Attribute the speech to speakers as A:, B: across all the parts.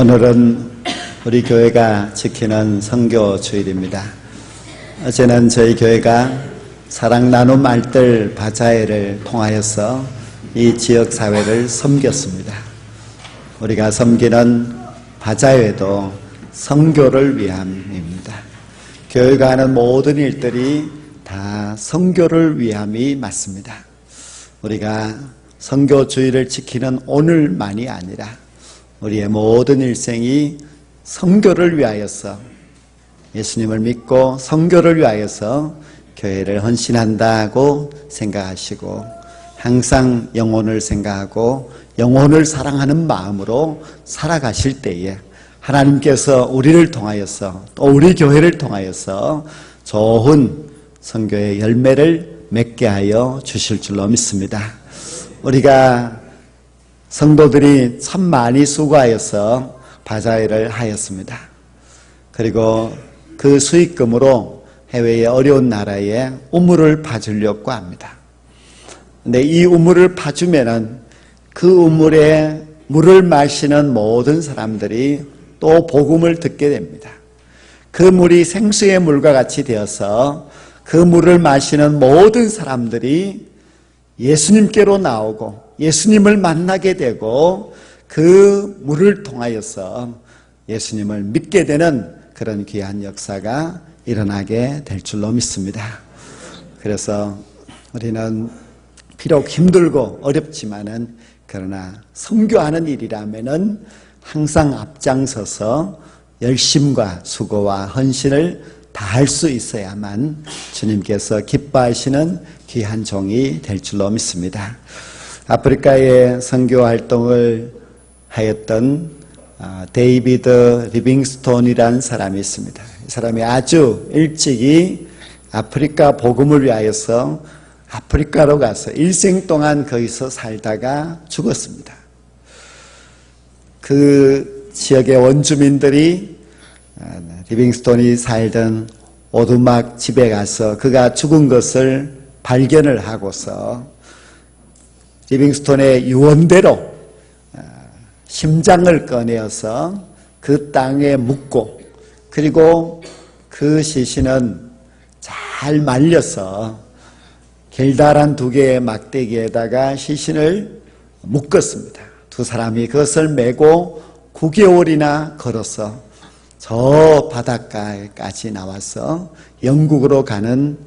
A: 오늘은 우리 교회가 지키는 선교 주일입니다. 어제는 저희 교회가 사랑 나눔 알뜰 바자회를 통하여서 이 지역 사회를 섬겼습니다. 우리가 섬기는 바자회도 선교를 위함입니다. 교회가 하는 모든 일들이 다 선교를 위함이 맞습니다. 우리가 선교 주일을 지키는 오늘만이 아니라 우리의 모든 일생이 선교를 위하여서, 예수님을 믿고 선교를 위하여서 교회를 헌신한다고 생각하시고 항상 영혼을 생각하고 영혼을 사랑하는 마음으로 살아가실 때에 하나님께서 우리를 통하여서 또 우리 교회를 통하여서 좋은 선교의 열매를 맺게 하여 주실 줄로 믿습니다. 우리가 성도들이 참 많이 수고하여서 바자회를 하였습니다. 그리고 그 수익금으로 해외의 어려운 나라에 우물을 파주려고 합니다. 근데 이 우물을 파주면은 그 우물에 물을 마시는 모든 사람들이 또 복음을 듣게 됩니다. 그 물이 생수의 물과 같이 되어서 그 물을 마시는 모든 사람들이 예수님께로 나오고 예수님을 만나게 되고 그 물을 통하여서 예수님을 믿게 되는 그런 귀한 역사가 일어나게 될 줄로 믿습니다. 그래서 우리는 비록 힘들고 어렵지만은 그러나 선교하는 일이라면은 항상 앞장서서 열심과 수고와 헌신을 다할 수 있어야만 주님께서 기뻐하시는 귀한 종이 될 줄로 믿습니다. 아프리카에 선교 활동을 하였던 데이비드 리빙스톤이라는 사람이 있습니다. 이 사람이 아주 일찍이 아프리카 복음을 위하여서 아프리카로 가서 일생 동안 거기서 살다가 죽었습니다. 그 지역의 원주민들이 리빙스톤이 살던 오두막 집에 가서 그가 죽은 것을 발견을 하고서 리빙스톤의 유언대로 심장을 꺼내어서 그 땅에 묻고, 그리고 그 시신은 잘 말려서 길다란 두 개의 막대기에다가 시신을 묶었습니다. 두 사람이 그것을 메고 9개월이나 걸어서 저 바닷가까지 나와서 영국으로 가는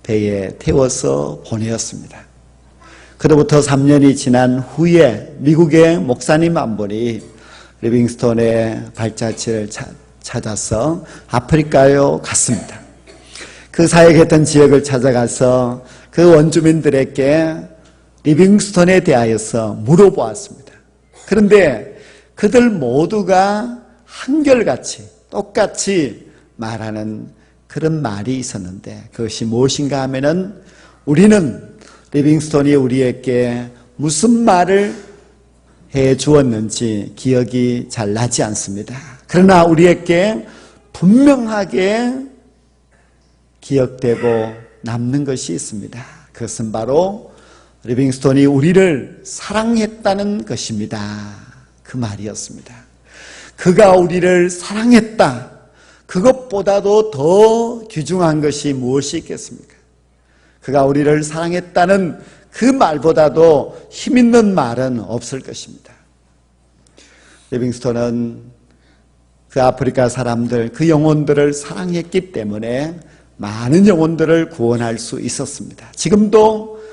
A: 배에 태워서 보내었습니다. 그로부터 3년이 지난 후에 미국의 목사님 한 분이 리빙스톤의 발자취를 찾아서 아프리카로 갔습니다. 그 사역했던 지역을 찾아가서 그 원주민들에게 리빙스톤에 대하여서 물어보았습니다. 그런데 그들 모두가 한결같이 똑같이 말하는 그런 말이 있었는데 그것이 무엇인가 하면은 우리는 리빙스톤이 우리에게 무슨 말을 해 주었는지 기억이 잘 나지 않습니다. 그러나 우리에게 분명하게 기억되고 남는 것이 있습니다. 그것은 바로 리빙스톤이 우리를 사랑했다는 것입니다. 그 말이었습니다. 그가 우리를 사랑했다. 그것보다도 더 귀중한 것이 무엇이 있겠습니까? 그가 우리를 사랑했다는 그 말보다도 힘있는 말은 없을 것입니다. 리빙스톤은 그 아프리카 사람들, 그 영혼들을 사랑했기 때문에 많은 영혼들을 구원할 수 있었습니다. 지금도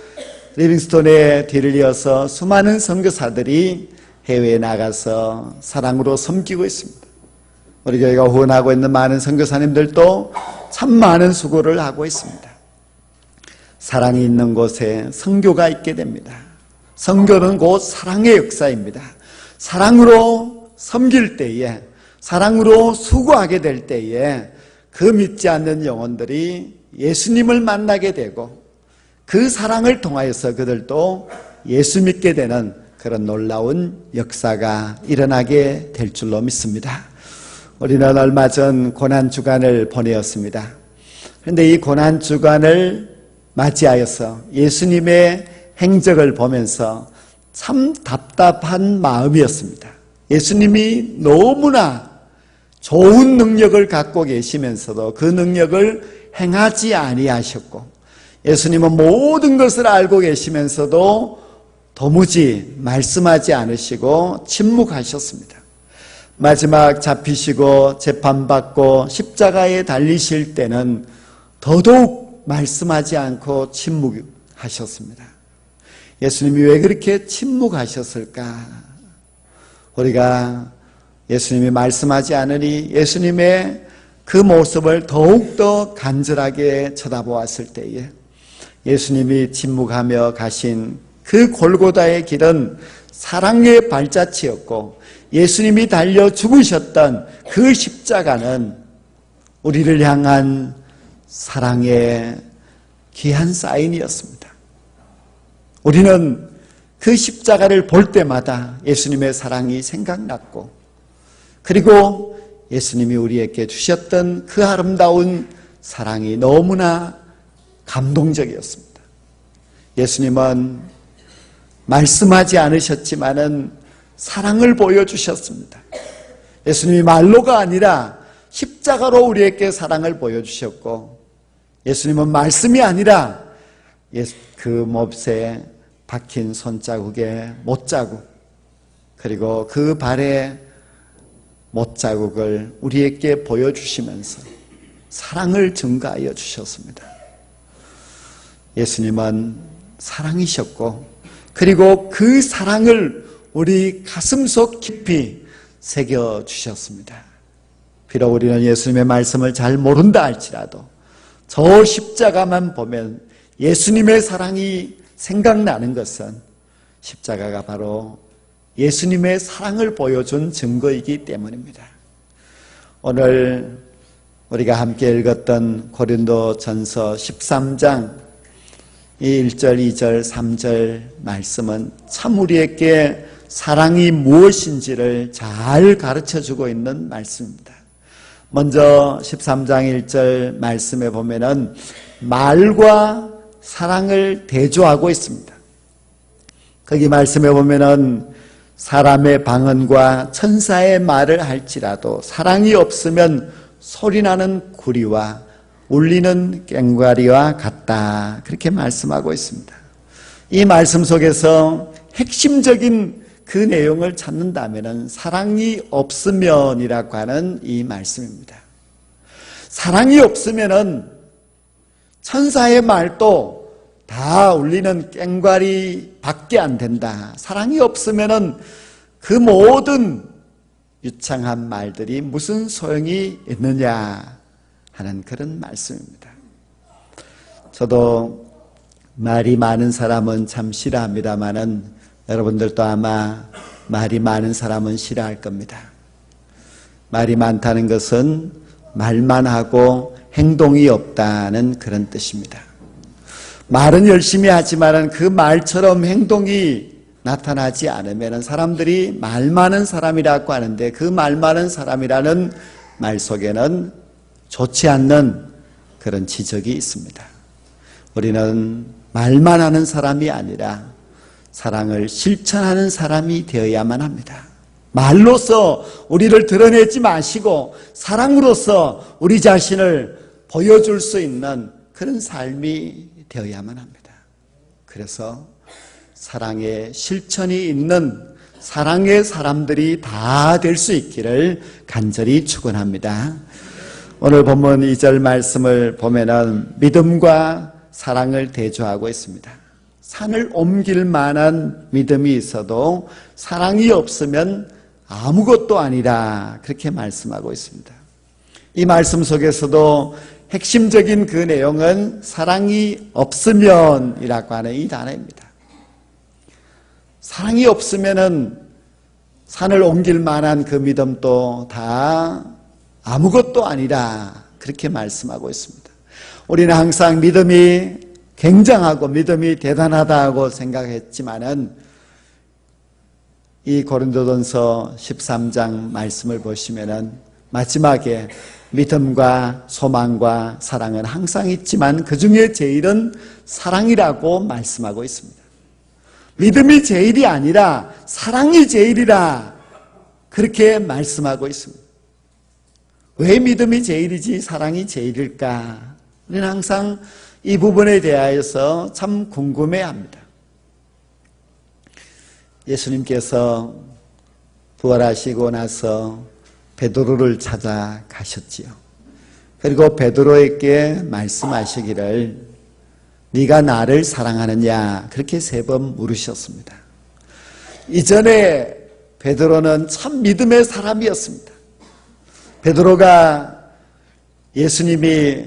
A: 리빙스톤의 뒤를 이어서 수많은 선교사들이 해외에 나가서 사랑으로 섬기고 있습니다. 우리 교회가 후원하고 있는 많은 선교사님들도 참 많은 수고를 하고 있습니다. 사랑이 있는 곳에 선교가 있게 됩니다. 선교는 곧 사랑의 역사입니다. 사랑으로 섬길 때에, 사랑으로 수고하게 될 때에 그 믿지 않는 영혼들이 예수님을 만나게 되고 그 사랑을 통하여서 그들도 예수 믿게 되는 그런 놀라운 역사가 일어나게 될 줄로 믿습니다. 우리는 얼마 전 고난주간을 보내었습니다. 그런데 이 고난주간을 맞이하여서 예수님의 행적을 보면서 참 답답한 마음이었습니다. 예수님이 너무나 좋은 능력을 갖고 계시면서도 그 능력을 행하지 아니하셨고, 예수님은 모든 것을 알고 계시면서도 도무지 말씀하지 않으시고 침묵하셨습니다. 마지막 잡히시고 재판받고 십자가에 달리실 때는 더더욱 말씀하지 않고 침묵하셨습니다. 예수님이 왜 그렇게 침묵하셨을까? 우리가 예수님이 말씀하지 않으니 예수님의 그 모습을 더욱더 간절하게 쳐다보았을 때에 예수님이 침묵하며 가신 그 골고다의 길은 사랑의 발자취였고, 예수님이 달려 죽으셨던 그 십자가는 우리를 향한 사랑의 귀한 사인이었습니다. 우리는 그 십자가를 볼 때마다 예수님의 사랑이 생각났고, 그리고 예수님이 우리에게 주셨던 그 아름다운 사랑이 너무나 감동적이었습니다. 예수님은 말씀하지 않으셨지만은 사랑을 보여주셨습니다. 예수님이 말로가 아니라 십자가로 우리에게 사랑을 보여주셨고, 예수님은 말씀이 아니라 그 몹에 박힌 손자국의 못자국, 그리고 그 발의 못자국을 우리에게 보여주시면서 사랑을 증가하여 주셨습니다. 예수님은 사랑이셨고, 그리고 그 사랑을 우리 가슴속 깊이 새겨주셨습니다. 비록 우리는 예수님의 말씀을 잘 모른다 할지라도 저 십자가만 보면 예수님의 사랑이 생각나는 것은 십자가가 바로 예수님의 사랑을 보여준 증거이기 때문입니다. 오늘 우리가 함께 읽었던 고린도전서 13장 1절, 2절, 3절 말씀은 참 우리에게 사랑이 무엇인지를 잘 가르쳐주고 있는 말씀입니다. 먼저 13장 1절 말씀에 보면은 말과 사랑을 대조하고 있습니다. 거기 말씀에 보면은 사람의 방언과 천사의 말을 할지라도 사랑이 없으면 소리나는 구리와 울리는 꽹과리와 같다, 그렇게 말씀하고 있습니다. 이 말씀 속에서 핵심적인 그 내용을 찾는다면 사랑이 없으면이라고 하는 이 말씀입니다. 사랑이 없으면 천사의 말도 다 울리는 꽹과리 밖에 안 된다. 사랑이 없으면 그 모든 유창한 말들이 무슨 소용이 있느냐 하는 그런 말씀입니다. 저도 말이 많은 사람은 참 싫어합니다마는 여러분들도 아마 말이 많은 사람은 싫어할 겁니다. 말이 많다는 것은 말만 하고 행동이 없다는 그런 뜻입니다. 말은 열심히 하지만 그 말처럼 행동이 나타나지 않으면 사람들이 말 많은 사람이라고 하는데, 그 말 많은 사람이라는 말 속에는 좋지 않는 그런 지적이 있습니다. 우리는 말만 하는 사람이 아니라 사랑을 실천하는 사람이 되어야만 합니다. 말로서 우리를 드러내지 마시고 사랑으로서 우리 자신을 보여줄 수 있는 그런 삶이 되어야만 합니다. 그래서 사랑의 실천이 있는 사랑의 사람들이 다 될 수 있기를 간절히 축원합니다. 오늘 본문 2절 말씀을 보면은 믿음과 사랑을 대조하고 있습니다. 산을 옮길 만한 믿음이 있어도 사랑이 없으면 아무것도 아니라, 그렇게 말씀하고 있습니다. 이 말씀 속에서도 핵심적인 그 내용은 사랑이 없으면이라고 하는 이 단어입니다. 사랑이 없으면은 산을 옮길 만한 그 믿음도 다 아무것도 아니라, 그렇게 말씀하고 있습니다. 우리는 항상 믿음이 굉장하고 믿음이 대단하다고 생각했지만은 이 고린도전서 13장 말씀을 보시면은 마지막에 믿음과 소망과 사랑은 항상 있지만 그 중에 제일은 사랑이라고 말씀하고 있습니다. 믿음이 제일이 아니라 사랑이 제일이라 그렇게 말씀하고 있습니다. 왜 믿음이 제일이지 사랑이 제일일까? 우리는 항상 이 부분에 대하여서 참 궁금해합니다. 예수님께서 부활하시고 나서 베드로를 찾아가셨지요. 그리고 베드로에게 말씀하시기를 네가 나를 사랑하느냐 그렇게 3번 물으셨습니다. 이전에 베드로는 참 믿음의 사람이었습니다. 베드로가 예수님이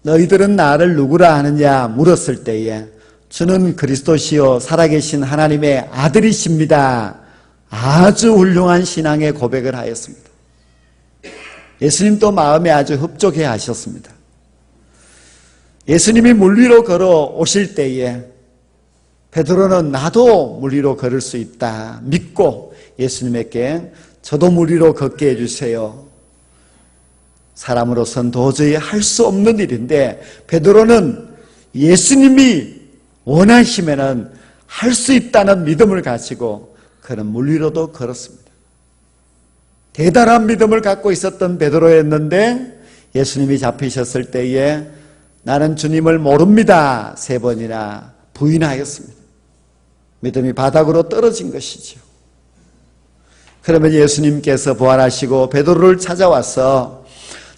A: 너희들은 나를 누구라 하느냐 물었을 때에 주는 그리스도시요 살아계신 하나님의 아들이십니다. 아주 훌륭한 신앙의 고백을 하였습니다. 예수님도 마음에 아주 흡족해 하셨습니다. 예수님이 물 위로 걸어 오실 때에 베드로는 나도 물 위로 걸을 수 있다 믿고 예수님에게 저도 물 위로 걷게 해주세요. 사람으로서는 도저히 할 수 없는 일인데 베드로는 예수님이 원하시면은 할 수 있다는 믿음을 가지고 그는 물 위로도 걸었습니다. 대단한 믿음을 갖고 있었던 베드로였는데 예수님이 잡히셨을 때에 나는 주님을 모릅니다 3번이나 부인하였습니다. 믿음이 바닥으로 떨어진 것이죠. 그러면 예수님께서 부활하시고 베드로를 찾아와서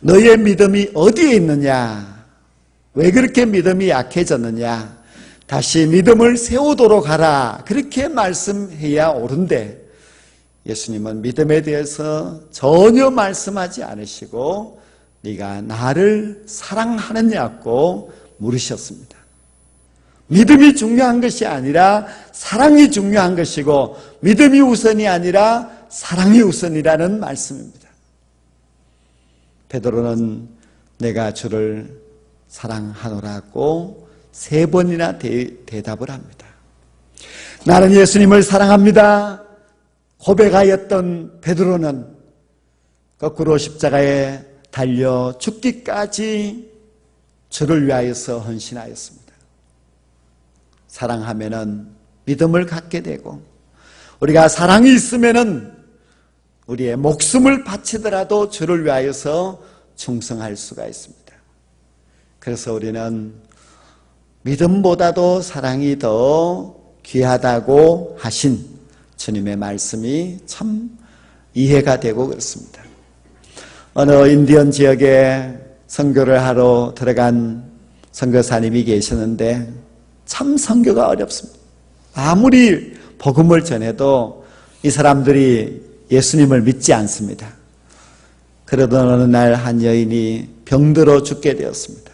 A: 너의 믿음이 어디에 있느냐? 왜 그렇게 믿음이 약해졌느냐? 다시 믿음을 세우도록 하라. 그렇게 말씀해야 옳은데 예수님은 믿음에 대해서 전혀 말씀하지 않으시고 네가 나를 사랑하느냐고 물으셨습니다. 믿음이 중요한 것이 아니라 사랑이 중요한 것이고 믿음이 우선이 아니라 사랑이 우선이라는 말씀입니다. 베드로는 내가 주를 사랑하노라고 3번이나 대답을 합니다. 나는 예수님을 사랑합니다 고백하였던 베드로는 거꾸로 십자가에 달려 죽기까지 주를 위하여서 헌신하였습니다. 사랑하면은 믿음을 갖게 되고 우리가 사랑이 있으면은 우리의 목숨을 바치더라도 주를 위하여서 충성할 수가 있습니다. 그래서 우리는 믿음보다도 사랑이 더 귀하다고 하신 주님의 말씀이 참 이해가 되고 그렇습니다. 어느 인디언 지역에 선교를 하러 들어간 선교사님이 계시는데 참 선교가 어렵습니다. 아무리 복음을 전해도 이 사람들이 예수님을 믿지 않습니다. 그러던 어느 날 한 여인이 병들어 죽게 되었습니다.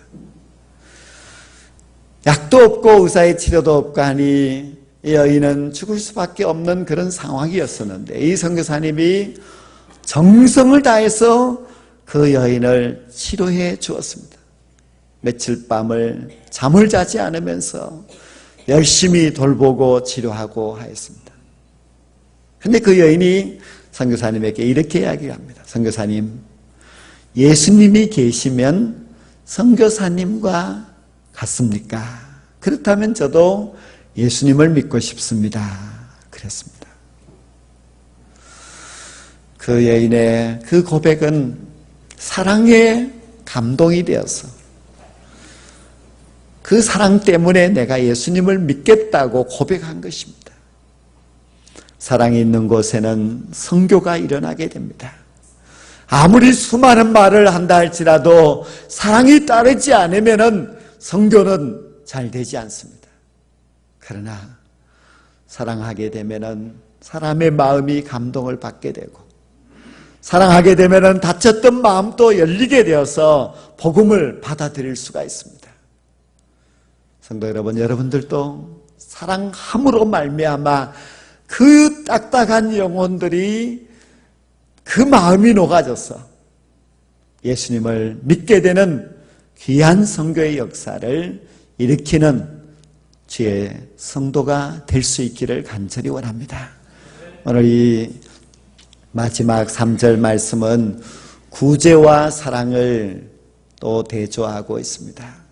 A: 약도 없고 의사의 치료도 없고 하니 이 여인은 죽을 수밖에 없는 그런 상황이었었는데 이 선교사님이 정성을 다해서 그 여인을 치료해 주었습니다. 며칠 밤을 잠을 자지 않으면서 열심히 돌보고 치료하고 하였습니다. 그런데 그 여인이 선교사님에게 이렇게 이야기합니다. 선교사님, 예수님이 계시면 선교사님과 같습니까? 그렇다면 저도 예수님을 믿고 싶습니다. 그랬습니다. 그 여인의 그 고백은 사랑에 감동이 되어서 그 사랑 때문에 내가 예수님을 믿겠다고 고백한 것입니다. 사랑이 있는 곳에는 선교가 일어나게 됩니다. 아무리 수많은 말을 한다 할지라도 사랑이 따르지 않으면 선교는 잘 되지 않습니다. 그러나 사랑하게 되면 사람의 마음이 감동을 받게 되고 사랑하게 되면 닫혔던 마음도 열리게 되어서 복음을 받아들일 수가 있습니다. 성도 여러분, 여러분들도 사랑함으로 말미암아 그 딱딱한 영혼들이 그 마음이 녹아져서 예수님을 믿게 되는 귀한 선교의 역사를 일으키는 주의 성도가 될 수 있기를 간절히 원합니다. 오늘 이 마지막 3절 말씀은 구제와 사랑을 또 대조하고 있습니다.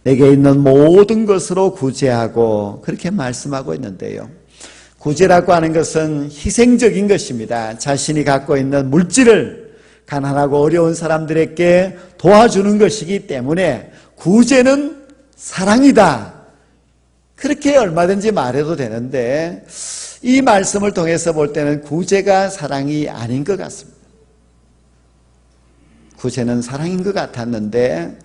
A: 내게 있는 모든 것으로 구제하고 그렇게 말씀하고 있는데요. 구제라고 하는 것은 희생적인 것입니다. 자신이 갖고 있는 물질을 가난하고 어려운 사람들에게 도와주는 것이기 때문에 구제는 사랑이다. 그렇게 얼마든지 말해도 되는데 이 말씀을 통해서 볼 때는 구제가 사랑이 아닌 것 같습니다. 구제는 사랑인 것 같았는데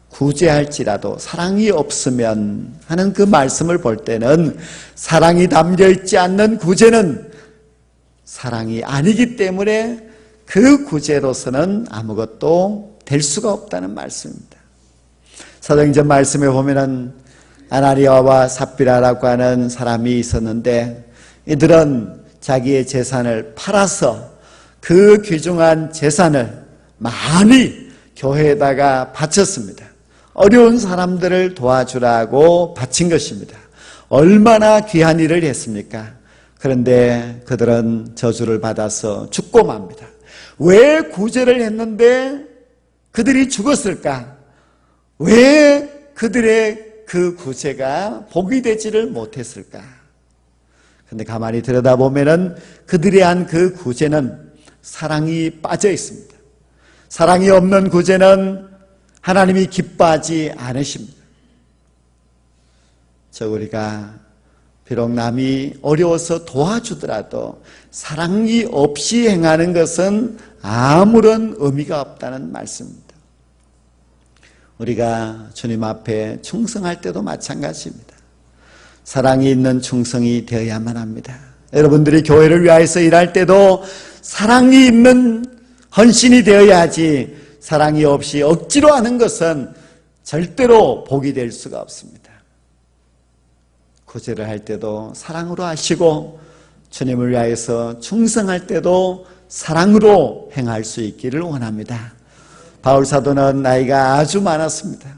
A: 구제할지라도 사랑이 없으면 하는 그 말씀을 볼 때는 사랑이 담겨있지 않는 구제는 사랑이 아니기 때문에 그 구제로서는 아무것도 될 수가 없다는 말씀입니다. 사도행전 말씀에 보면은 아나니아와 삽비라라고 하는 사람이 있었는데 이들은 자기의 재산을 팔아서 그 귀중한 재산을 많이 교회에다가 바쳤습니다. 어려운 사람들을 도와주라고 바친 것입니다. 얼마나 귀한 일을 했습니까? 그런데 그들은 저주를 받아서 죽고 맙니다. 왜 구제를 했는데 그들이 죽었을까? 왜 그들의 그 구제가 복이 되지를 못했을까? 그런데 가만히 들여다보면은 그들이 한 그 구제는 사랑이 빠져 있습니다. 사랑이 없는 구제는 하나님이 기뻐하지 않으십니다. 우리가 비록 남이 어려워서 도와주더라도 사랑이 없이 행하는 것은 아무런 의미가 없다는 말씀입니다. 우리가 주님 앞에 충성할 때도 마찬가지입니다. 사랑이 있는 충성이 되어야만 합니다. 여러분들이 교회를 위하여서 일할 때도 사랑이 있는 헌신이 되어야지 사랑이 없이 억지로 하는 것은 절대로 복이 될 수가 없습니다. 구제를 할 때도 사랑으로 하시고 주님을 위하여서 충성할 때도 사랑으로 행할 수 있기를 원합니다. 바울 사도는 나이가 아주 많았습니다.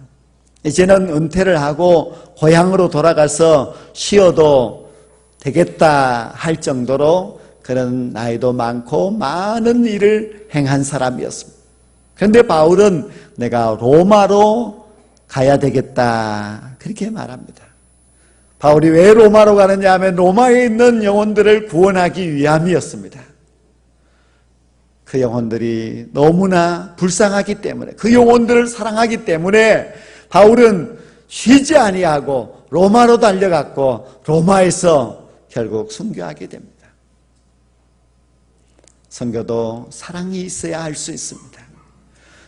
A: 이제는 은퇴를 하고 고향으로 돌아가서 쉬어도 되겠다 할 정도로 그런 나이도 많고 많은 일을 행한 사람이었습니다. 그런데 바울은 내가 로마로 가야 되겠다 그렇게 말합니다. 바울이 왜 로마로 가느냐 하면 로마에 있는 영혼들을 구원하기 위함이었습니다. 그 영혼들이 너무나 불쌍하기 때문에 그 영혼들을 사랑하기 때문에 바울은 쉬지 아니하고 로마로 달려갔고 로마에서 결국 순교하게 됩니다. 선교도 사랑이 있어야 할 수 있습니다.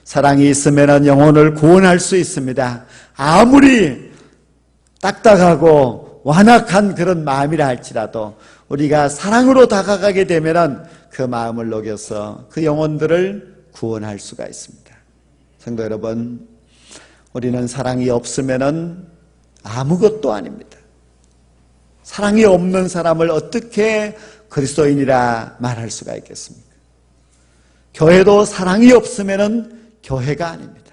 A: 사랑이 있으면 영혼을 구원할 수 있습니다. 아무리 딱딱하고 완악한 그런 마음이라 할지라도 우리가 사랑으로 다가가게 되면 그 마음을 녹여서 그 영혼들을 구원할 수가 있습니다. 성도 여러분, 우리는 사랑이 없으면 아무것도 아닙니다. 사랑이 없는 사람을 어떻게 그리스도인이라 말할 수가 있겠습니까? 교회도 사랑이 없으면 교회가 아닙니다.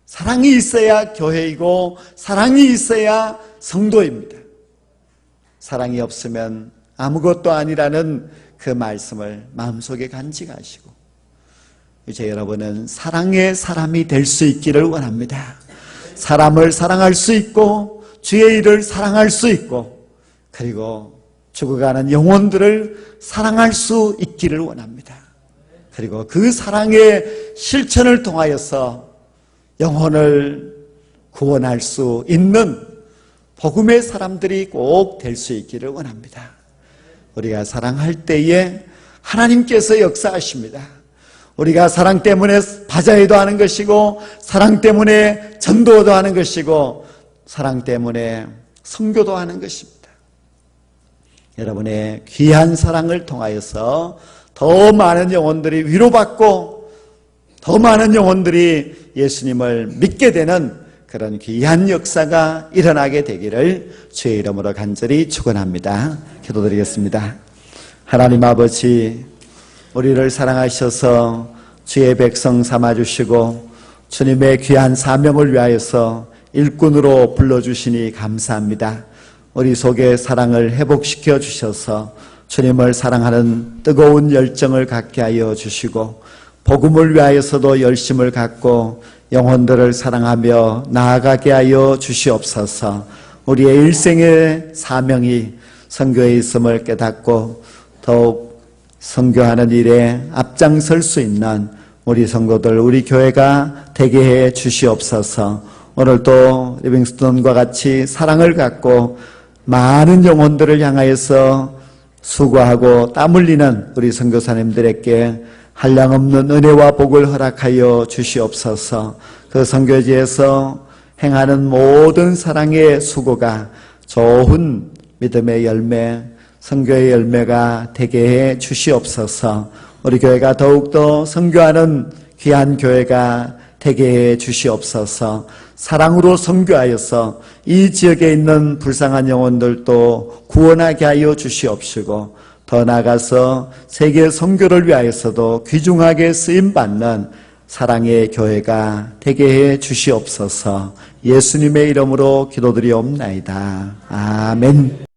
A: 사랑이 있어야 교회이고 사랑이 있어야 성도입니다. 사랑이 없으면 아무것도 아니라는 그 말씀을 마음속에 간직하시고 이제 여러분은 사랑의 사람이 될 수 있기를 원합니다. 사람을 사랑할 수 있고 주의 일을 사랑할 수 있고 그리고 죽어가는 영혼들을 사랑할 수 있기를 원합니다. 그리고 그 사랑의 실천을 통하여서 영혼을 구원할 수 있는 복음의 사람들이 꼭 될 수 있기를 원합니다. 우리가 사랑할 때에 하나님께서 역사하십니다. 우리가 사랑 때문에 바자회도 하는 것이고 사랑 때문에 전도도 하는 것이고 사랑 때문에 선교도 하는 것입니다. 여러분의 귀한 사랑을 통하여서 더 많은 영혼들이 위로받고 더 많은 영혼들이 예수님을 믿게 되는 그런 귀한 역사가 일어나게 되기를 주의 이름으로 간절히 축원합니다. 기도드리겠습니다. 하나님 아버지, 우리를 사랑하셔서 주의 백성 삼아주시고 주님의 귀한 사명을 위하여서 일꾼으로 불러주시니 감사합니다. 우리 속에 사랑을 회복시켜 주셔서 주님을 사랑하는 뜨거운 열정을 갖게 하여 주시고 복음을 위하여서도 열심을 갖고 영혼들을 사랑하며 나아가게 하여 주시옵소서. 우리의 일생의 사명이 선교에 있음을 깨닫고 더욱 선교하는 일에 앞장설 수 있는 우리 성도들, 우리 교회가 되게 해 주시옵소서. 오늘도 리빙스톤과 같이 사랑을 갖고 많은 영혼들을 향하여서 수고하고 땀 흘리는 우리 선교사님들에게 한량없는 은혜와 복을 허락하여 주시옵소서. 그 선교지에서 행하는 모든 사랑의 수고가 좋은 믿음의 열매, 선교의 열매가 되게 해 주시옵소서. 우리 교회가 더욱더 선교하는 귀한 교회가 되게 해 주시옵소서. 사랑으로 선교하여서 이 지역에 있는 불쌍한 영혼들도 구원하게 하여 주시옵시고, 더 나아가서 세계 선교를 위하여서도 귀중하게 쓰임받는 사랑의 교회가 되게 해 주시옵소서. 예수님의 이름으로 기도드리옵나이다. 아멘.